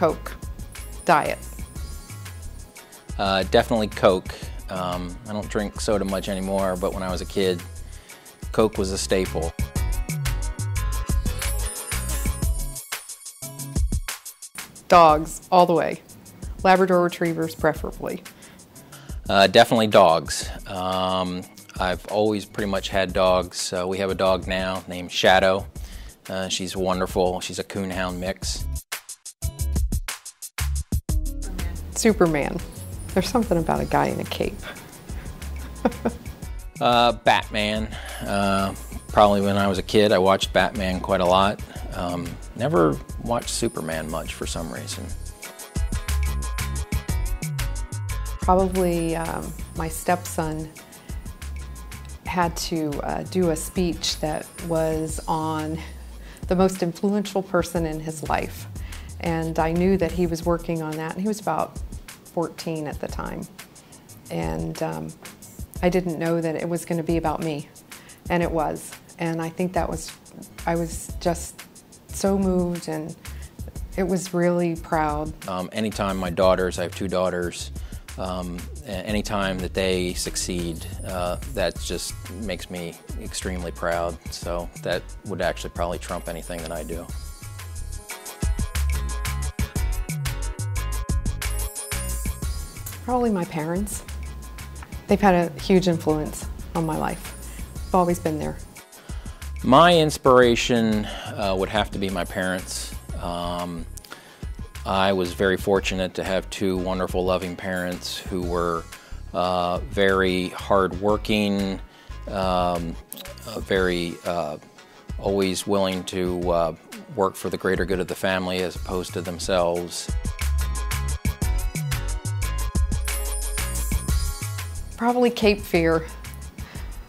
Coke diet? Definitely Coke. I don't drink soda much anymore, but when I was a kid, Coke was a staple. Dogs, all the way. Labrador Retrievers preferably. Definitely dogs. I've always pretty much had dogs. We have a dog now named Shadow. She's wonderful. She's a coonhound mix. Superman. There's something about a guy in a cape. Batman. Probably when I was a kid, I watched Batman quite a lot. Never watched Superman much for some reason. Probably my stepson had to do a speech that was on the most influential person in his life. And I knew that he was working on that, and he was about 14 at the time. And I didn't know that it was going to be about me, and it was. And I think I was just so moved, and it was really proud. Anytime my daughters, I have 2 daughters, anytime that they succeed, that just makes me extremely proud. So that would actually probably trump anything that I do. Probably my parents. They've had a huge influence on my life. They've always been there. My inspiration would have to be my parents. I was very fortunate to have 2 wonderful, loving parents who were very hardworking, very always willing to work for the greater good of the family as opposed to themselves. Probably Cape fear.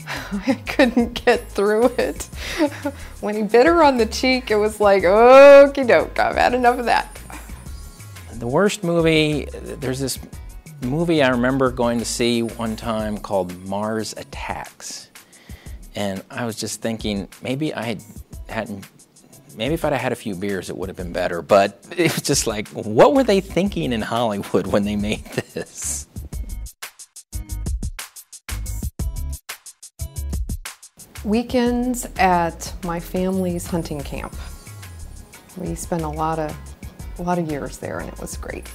I couldn't get through it. When he bit her on the cheek, it was like, okie doke, I've had enough of that. The worst movie, there's this movie I remember going to see one time called Mars Attacks. And I was just thinking, maybe if I'd had a few beers, it would have been better. But it was just like, what were they thinking in Hollywood when they made this? Weekends at my family's hunting camp. We spent a lot of years there, and it was great.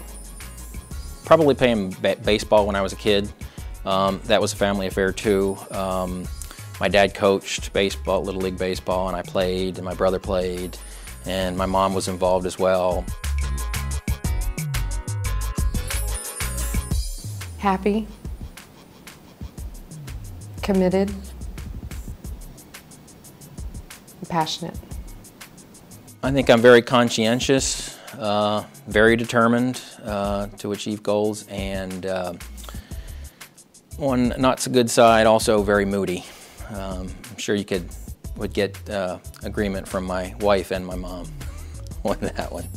Probably playing baseball when I was a kid. That was a family affair too. My dad coached baseball, Little League baseball, and I played, and my brother played, and my mom was involved as well. Happy, committed, passionate. I think I'm very conscientious, very determined to achieve goals, and on not so good side, also very moody. I'm sure you would get agreement from my wife and my mom on that one.